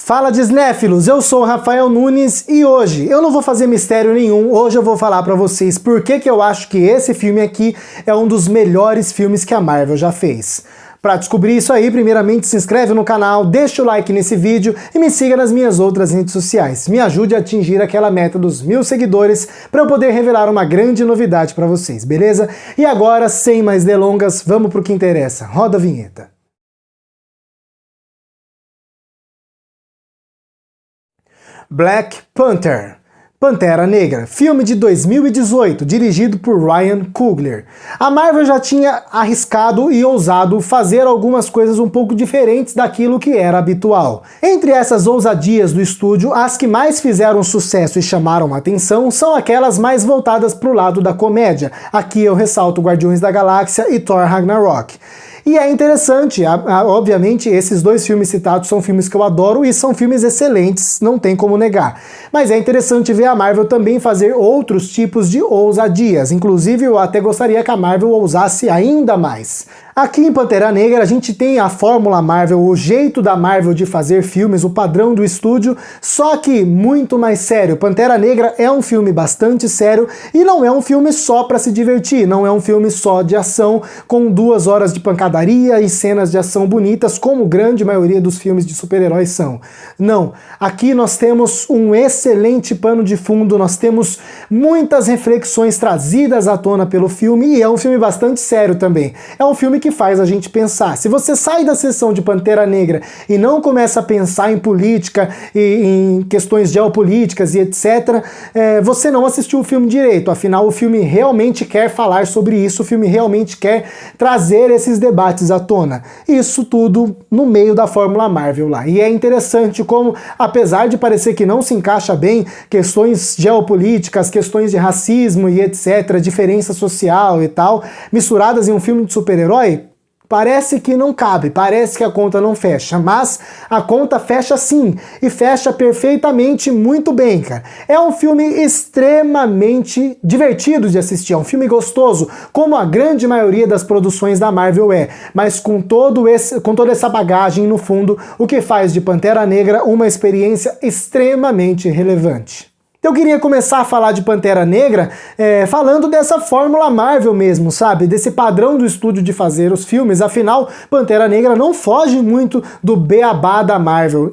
Fala Disnéfilos, eu sou o Rafael Nunes e hoje eu não vou fazer mistério nenhum, hoje eu vou falar pra vocês por que eu acho que esse filme aqui é um dos melhores filmes que a Marvel já fez. Pra descobrir isso aí, primeiramente se inscreve no canal, deixa o like nesse vídeo e me siga nas minhas outras redes sociais. Me ajude a atingir aquela meta dos 1000 seguidores pra eu poder revelar uma grande novidade pra vocês, beleza? E agora, sem mais delongas, vamos pro que interessa. Roda a vinheta. Black Panther, Pantera Negra, filme de 2018, dirigido por Ryan Coogler. A Marvel já tinha arriscado e ousado fazer algumas coisas um pouco diferentes daquilo que era habitual. Entre essas ousadias do estúdio, as que mais fizeram sucesso e chamaram atenção são aquelas mais voltadas para o lado da comédia. Aqui eu ressalto Guardiões da Galáxia e Thor Ragnarok. E é interessante, obviamente esses dois filmes citados são filmes que eu adoro e são filmes excelentes, não tem como negar. Mas é interessante ver a Marvel também fazer outros tipos de ousadias, inclusive eu até gostaria que a Marvel ousasse ainda mais. Aqui em Pantera Negra a gente tem a fórmula Marvel, o jeito da Marvel de fazer filmes, o padrão do estúdio, só que muito mais sério. Pantera Negra é um filme bastante sério e não é um filme só para se divertir, não é um filme só de ação com 2 horas de pancadaria e cenas de ação bonitas, como grande maioria dos filmes de super-heróis são. Não, aqui nós temos um excelente pano de fundo, nós temos muitas reflexões trazidas à tona pelo filme e é um filme bastante sério também. É um filme que faz a gente pensar. Se você sai da sessão de Pantera Negra e não começa a pensar em política e em questões geopolíticas e etc., você não assistiu o filme direito. Afinal, o filme realmente quer falar sobre isso, o filme realmente quer trazer esses debates à tona. Isso tudo no meio da fórmula Marvel lá. E é interessante como, apesar de parecer que não se encaixa bem questões geopolíticas, questões de racismo e etc., diferença social e tal, misturadas em um filme de super-herói, parece que não cabe, parece que a conta não fecha, mas a conta fecha sim, e fecha perfeitamente muito bem, cara. É um filme extremamente divertido de assistir, é um filme gostoso, como a grande maioria das produções da Marvel é, mas com toda essa bagagem no fundo, o que faz de Pantera Negra uma experiência extremamente relevante. Eu queria começar a falar de Pantera Negra falando dessa fórmula Marvel mesmo, sabe? Desse padrão do estúdio de fazer os filmes, afinal, Pantera Negra não foge muito do beabá da Marvel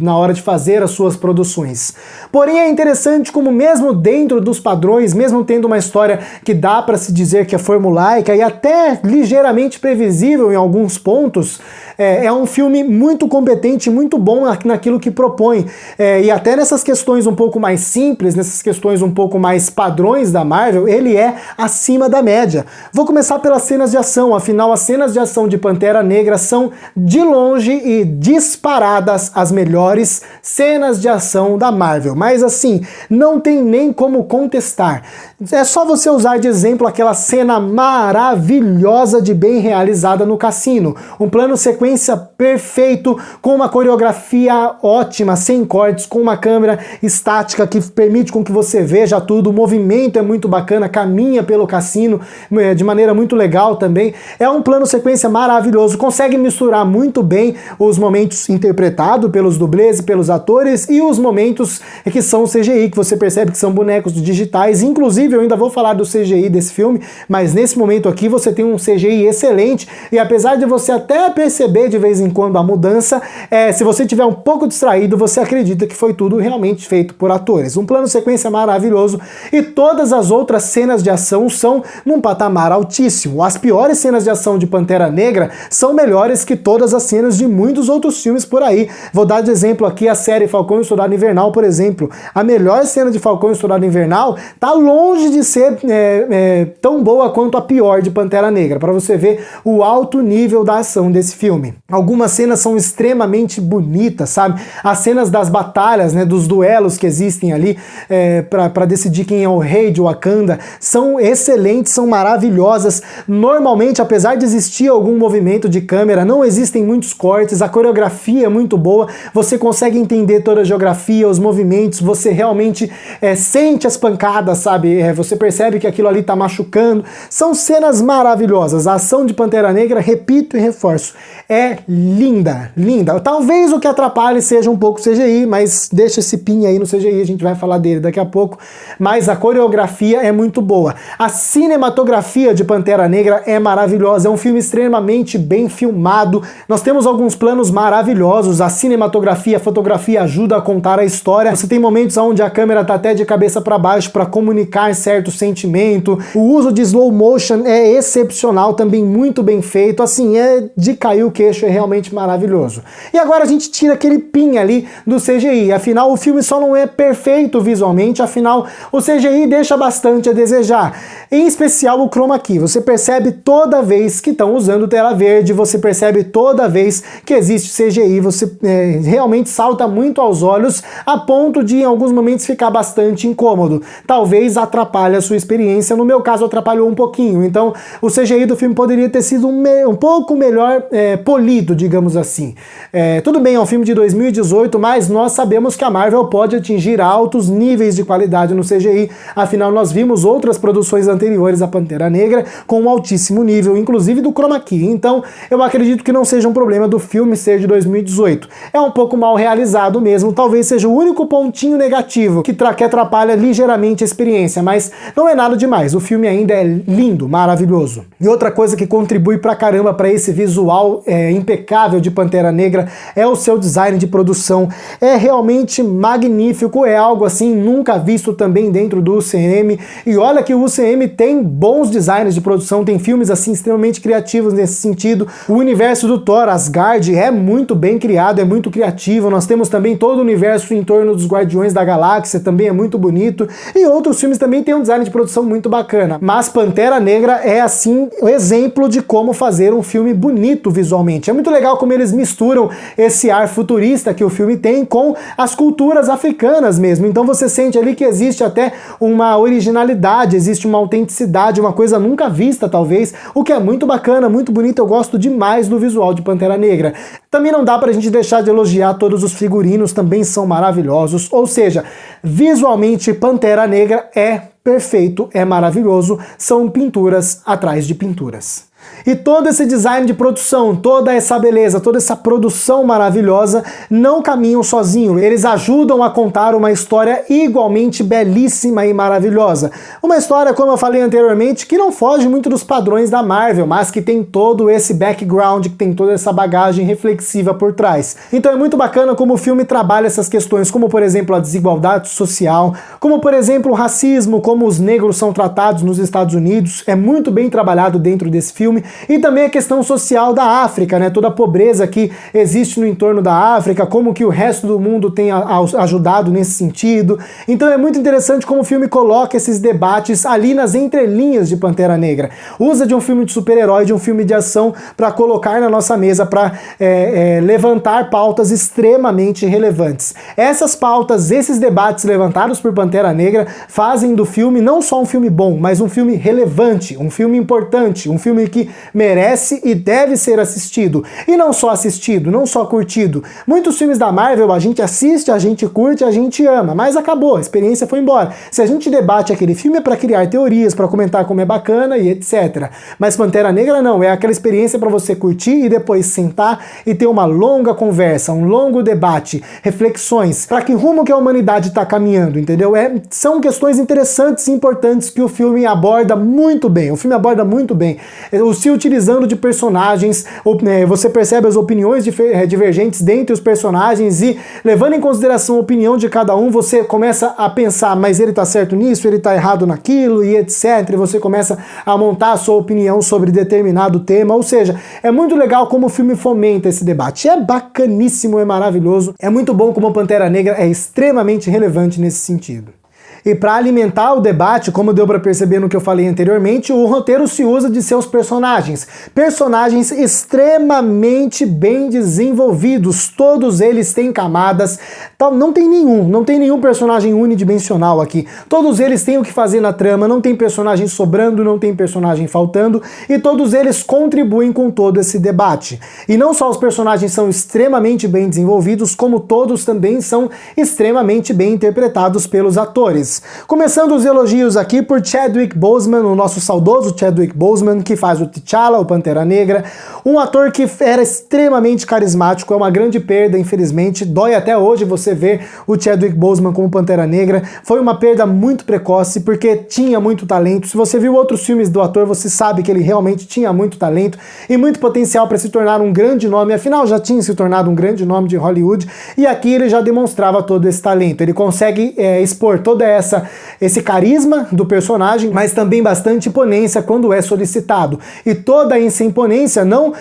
na hora de fazer as suas produções. Porém, é interessante como mesmo dentro dos padrões, mesmo tendo uma história que dá para se dizer que é formulaica e até ligeiramente previsível em alguns pontos, é um filme muito competente, muito bom naquilo que propõe. E até nessas questões um pouco mais simples, nessas questões um pouco mais padrões da Marvel, ele é acima da média. Vou começar pelas cenas de ação, afinal as cenas de ação de Pantera Negra são de longe e disparadas as melhores cenas de ação da Marvel, mas assim, não tem nem como contestar. É só você usar de exemplo aquela cena maravilhosa de bem realizada no cassino, um plano sequência perfeito, com uma coreografia ótima, sem cortes, com uma câmera estática que permite com que você veja tudo, o movimento é muito bacana, caminha pelo cassino de maneira muito legal também, é um plano sequência maravilhoso, consegue misturar muito bem os momentos interpretados pelos dublês e pelos atores e os momentos que são CGI, que você percebe que são bonecos digitais, inclusive eu ainda vou falar do CGI desse filme, mas nesse momento aqui você tem um CGI excelente e apesar de você até perceber de vez em quando a mudança, se você tiver um pouco distraído, você acredita que foi tudo realmente feito por atores. Um plano sequência maravilhoso e todas as outras cenas de ação são num patamar altíssimo. As piores cenas de ação de Pantera Negra são melhores que todas as cenas de muitos outros filmes por aí. Vou dar de exemplo aqui a série Falcão e o Soldado Invernal, por exemplo. A melhor cena de Falcão e o Soldado Invernal tá longe de ser tão boa quanto a pior de Pantera Negra, para você ver o alto nível da ação desse filme. Algumas cenas são extremamente bonitas, sabe? As cenas das batalhas, né, dos duelos que existem ali para decidir quem é o rei de Wakanda são excelentes, são maravilhosas. Normalmente, apesar de existir algum movimento de câmera, não existem muitos cortes, a coreografia é muito boa, você consegue entender toda a geografia, os movimentos, você realmente sente as pancadas, sabe? você percebe que aquilo ali tá machucando. São cenas maravilhosas. A ação de Pantera Negra, repito e reforço, é linda, linda. Talvez o que atrapalhe seja um pouco CGI, mas deixa esse pin aí no CGI, a gente vai falar dele daqui a pouco. Mas a coreografia é muito boa. A cinematografia de Pantera Negra é maravilhosa, é um filme extremamente bem filmado. Nós temos alguns planos maravilhosos, a cinematografia, a fotografia ajuda a contar a história. Você tem momentos onde a câmera tá até de cabeça para baixo para comunicar certo sentimento. O uso de slow motion é excepcional, também muito bem feito. Assim, é de cair o queixo, é realmente maravilhoso. E agora a gente tira aquele pin ali do CGI. Afinal, o filme só não é perfeito visualmente, afinal, o CGI deixa bastante a desejar. Em especial o chroma key. Você percebe toda vez que estão usando tela verde, você percebe toda vez que existe CGI, você realmente salta muito aos olhos, a ponto de em alguns momentos ficar bastante incômodo. Talvez atrapalhe a sua experiência, no meu caso atrapalhou um pouquinho, então o CGI do filme poderia ter sido um pouco melhor polido, digamos assim. Tudo bem, é um filme de 2018, mas nós sabemos que a Marvel pode atingir altos níveis de qualidade no CGI, afinal nós vimos outras produções anteriores a Pantera Negra com um altíssimo nível, inclusive do chroma key, então eu acredito que não seja um problema do filme ser de 2018. É um pouco mal realizado mesmo, talvez seja o único pontinho negativo que atrapalha ligeiramente a experiência, mas não é nada demais, o filme ainda é lindo, maravilhoso. E outra coisa que contribui pra caramba para esse visual impecável de Pantera Negra é o seu design de produção. É realmente magnífico, é algo assim nunca visto também dentro do UCM, e olha que o UCM tem bons designs de produção, tem filmes assim extremamente criativos nesse sentido. O universo do Thor, Asgard, é muito bem criado, é muito criativo. Nós temos também todo o universo em torno dos Guardiões da Galáxia, também é muito bonito, e outros filmes também têm um design de produção muito bacana. Mas Pantera Negra é assim o exemplo de como fazer um filme bonito visualmente. É muito legal como eles misturam esse ar futurista que o filme tem com as culturas africanas mesmo. Então você sente ali que existe até uma originalidade, existe uma autenticidade, uma coisa nunca vista talvez, o que é muito bacana, muito bonito. Eu gosto demais do visual de Pantera Negra. Também não dá pra gente deixar de elogiar todos os figurinos, também são maravilhosos, ou seja, visualmente Pantera Negra é perfeito, é maravilhoso, são pinturas atrás de pinturas. E todo esse design de produção, toda essa beleza, toda essa produção maravilhosa não caminham sozinho. Eles ajudam a contar uma história igualmente belíssima e maravilhosa. Uma história, como eu falei anteriormente, que não foge muito dos padrões da Marvel, mas que tem todo esse background, que tem toda essa bagagem reflexiva por trás. Então é muito bacana como o filme trabalha essas questões, como por exemplo a desigualdade social, como por exemplo o racismo, como os negros são tratados nos Estados Unidos. É muito bem trabalhado dentro desse filme. E também a questão social da África, né? Toda a pobreza que existe no entorno da África, como que o resto do mundo tem ajudado nesse sentido. Então é muito interessante como o filme coloca esses debates ali nas entrelinhas de Pantera Negra. Usa de um filme de super-herói, de um filme de ação, para colocar na nossa mesa, para levantar pautas extremamente relevantes. Essas pautas, esses debates levantados por Pantera Negra fazem do filme não só um filme bom, mas um filme relevante, um filme importante, um filme que merece e deve ser assistido. E não só assistido, não só curtido. Muitos filmes da Marvel a gente assiste, a gente curte, a gente ama, mas acabou, a experiência foi embora. Se a gente debate aquele filme é para criar teorias, para comentar como é bacana e etc. Mas Pantera Negra não, é aquela experiência para você curtir e depois sentar e ter uma longa conversa, um longo debate, reflexões, para que rumo que a humanidade está caminhando, entendeu? São questões interessantes e importantes que o filme aborda muito bem. O filme aborda muito bem. Se utilizando de personagens, você percebe as opiniões divergentes dentre os personagens e levando em consideração a opinião de cada um, você começa a pensar, mas ele tá certo nisso, ele tá errado naquilo e etc. E você começa a montar a sua opinião sobre determinado tema, ou seja, é muito legal como o filme fomenta esse debate. É bacaníssimo, é maravilhoso, é muito bom como Pantera Negra é extremamente relevante nesse sentido. E para alimentar o debate, como deu para perceber no que eu falei anteriormente, o roteiro se usa de seus personagens. Personagens extremamente bem desenvolvidos, todos eles têm camadas, não tem nenhum personagem unidimensional aqui. Todos eles têm o que fazer na trama, não tem personagem sobrando, não tem personagem faltando, e todos eles contribuem com todo esse debate. E não só os personagens são extremamente bem desenvolvidos, como todos também são extremamente bem interpretados pelos atores. dias. Começando os elogios aqui por Chadwick Boseman, o nosso saudoso Chadwick Boseman, que faz o T'Challa, o Pantera Negra, um ator que era extremamente carismático, é uma grande perda, infelizmente, dói até hoje você ver o Chadwick Boseman como Pantera Negra, foi uma perda muito precoce, porque tinha muito talento. Se você viu outros filmes do ator, você sabe que ele realmente tinha muito talento e muito potencial para se tornar um grande nome, afinal já tinha se tornado um grande nome de Hollywood, e aqui ele já demonstrava todo esse talento. Ele consegue expor toda esse carisma do personagem, mas também bastante imponência quando é solicitado. E toda essa imponência não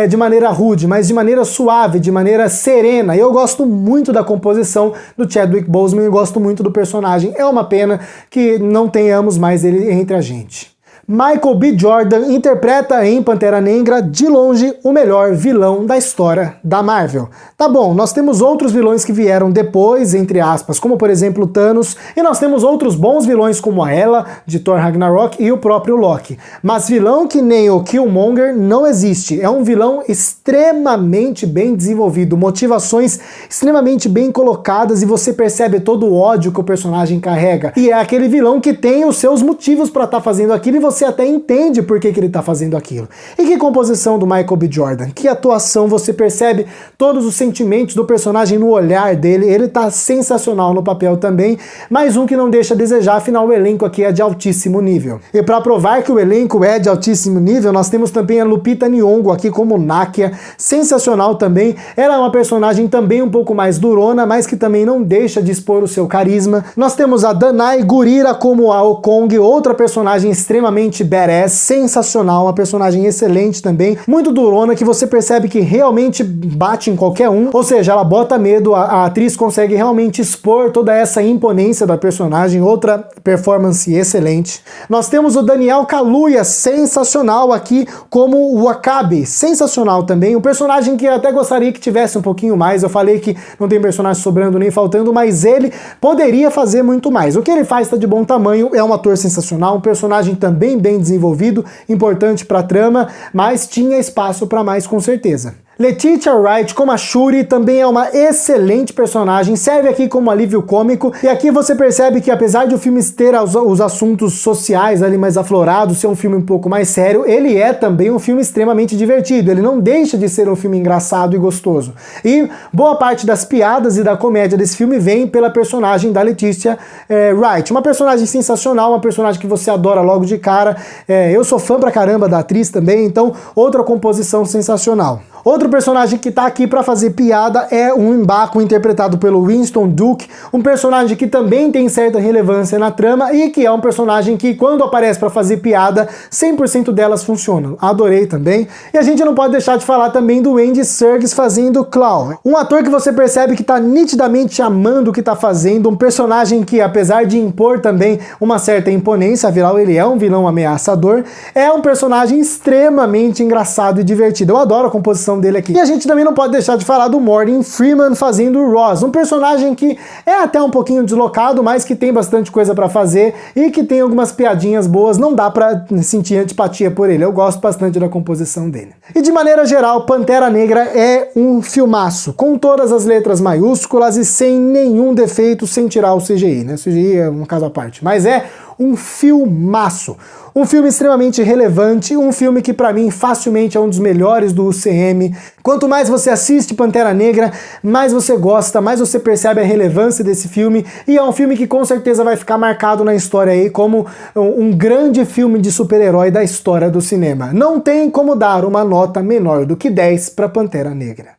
de maneira rude, mas de maneira suave, de maneira serena. Eu gosto muito da composição do Chadwick Boseman, eu gosto muito do personagem. É uma pena que não tenhamos mais ele entre a gente. Michael B. Jordan interpreta em Pantera Negra, de longe, o melhor vilão da história da Marvel. Tá bom, nós temos outros vilões que vieram depois, entre aspas, como por exemplo Thanos, e nós temos outros bons vilões como a Hela, de Thor Ragnarok, e o próprio Loki. Mas vilão que nem o Killmonger não existe. É um vilão extremamente bem desenvolvido, motivações extremamente bem colocadas, e você percebe todo o ódio que o personagem carrega. E é aquele vilão que tem os seus motivos para estar fazendo aquilo, e você até entende por que ele está fazendo aquilo. E que composição do Michael B. Jordan, que atuação, você percebe todos os sentimentos do personagem no olhar dele, ele tá sensacional no papel também, mais um que não deixa a desejar, afinal o elenco aqui é de altíssimo nível. E para provar que o elenco é de altíssimo nível, nós temos também a Lupita Nyong'o aqui como Nakia, sensacional também, ela é uma personagem também um pouco mais durona, mas que também não deixa de expor o seu carisma. Nós temos a Danai Gurira como a Okong, outra personagem extremamente badass, sensacional, uma personagem excelente também, muito durona, que você percebe que realmente bate em qualquer um, ou seja, ela bota medo, a atriz consegue realmente expor toda essa imponência da personagem, outra performance excelente. Nós temos o Daniel Kaluuya, sensacional aqui como o Akabe, sensacional também, um personagem que eu até gostaria que tivesse um pouquinho mais, eu falei que não tem personagem sobrando nem faltando, mas ele poderia fazer muito mais. O que ele faz está de bom tamanho, é um ator sensacional, um personagem também bem desenvolvido, importante para a trama, mas tinha espaço para mais com certeza. Letitia Wright como a Shuri também é uma excelente personagem, serve aqui como alívio cômico, e aqui você percebe que apesar de o filme ter os assuntos sociais ali mais aflorados, ser um filme um pouco mais sério, ele é também um filme extremamente divertido, ele não deixa de ser um filme engraçado e gostoso. E boa parte das piadas e da comédia desse filme vem pela personagem da Letitia Wright, uma personagem sensacional, uma personagem que você adora logo de cara, eu sou fã pra caramba da atriz também, então outra composição sensacional. Outro personagem que tá aqui para fazer piada é um M'Baku interpretado pelo Winston Duke, um personagem que também tem certa relevância na trama e que é um personagem que quando aparece para fazer piada, 100% delas funcionam. Adorei também. E a gente não pode deixar de falar também do Andy Serkis fazendo Klaue, um ator que você percebe que tá nitidamente amando o que tá fazendo, um personagem que apesar de impor também uma certa imponência, afinal ele é um vilão ameaçador, é um personagem extremamente engraçado e divertido. Eu adoro a composição dele aqui. E a gente também não pode deixar de falar do Morgan Freeman fazendo o Ross, um personagem que é até um pouquinho deslocado, mas que tem bastante coisa pra fazer e que tem algumas piadinhas boas, não dá pra sentir antipatia por ele, eu gosto bastante da composição dele. E de maneira geral, Pantera Negra é um filmaço, com todas as letras maiúsculas e sem nenhum defeito, sem tirar o CGI, né? O CGI é um caso à parte, mas é um filmaço. Um filme extremamente relevante, um filme que pra mim facilmente é um dos melhores do UCM. Quanto mais você assiste Pantera Negra, mais você gosta, mais você percebe a relevância desse filme, e é um filme que com certeza vai ficar marcado na história aí como um grande filme de super-herói da história do cinema. Não tem como dar uma nota menor do que 10 para Pantera Negra.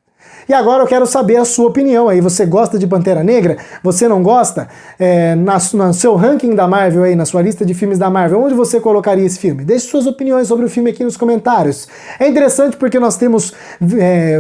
E agora eu quero saber a sua opinião aí. Você gosta de Pantera Negra? Você não gosta? No seu ranking da Marvel aí, na sua lista de filmes da Marvel, onde você colocaria esse filme? Deixe suas opiniões sobre o filme aqui nos comentários. É interessante porque nós temos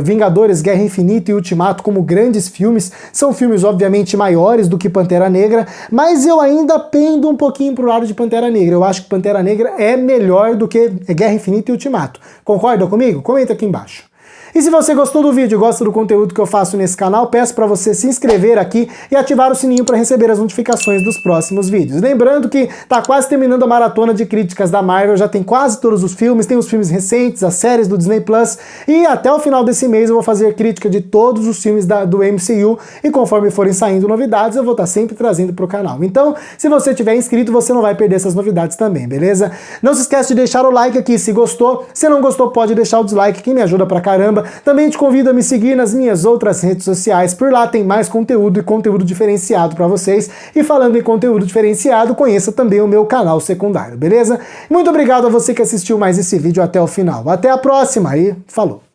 Vingadores, Guerra Infinita e Ultimato como grandes filmes. São filmes obviamente maiores do que Pantera Negra, mas eu ainda pendo um pouquinho pro lado de Pantera Negra. Eu acho que Pantera Negra é melhor do que Guerra Infinita e Ultimato. Concorda comigo? Comenta aqui embaixo. E se você gostou do vídeo e gosta do conteúdo que eu faço nesse canal, peço para você se inscrever aqui e ativar o sininho para receber as notificações dos próximos vídeos. Lembrando que tá quase terminando a maratona de críticas da Marvel, já tem quase todos os filmes, tem os filmes recentes, as séries do Disney Plus, e até o final desse mês eu vou fazer crítica de todos os filmes do MCU, e conforme forem saindo novidades eu vou estar sempre trazendo pro canal. Então, se você tiver inscrito, você não vai perder essas novidades também, beleza? Não se esquece de deixar o like aqui se gostou, se não gostou pode deixar o dislike que me ajuda pra caramba. Também te convido a me seguir nas minhas outras redes sociais, por lá tem mais conteúdo e conteúdo diferenciado pra vocês. E falando em conteúdo diferenciado, conheça também o meu canal secundário, beleza? Muito obrigado a você que assistiu mais esse vídeo até o final. Até a próxima e falou!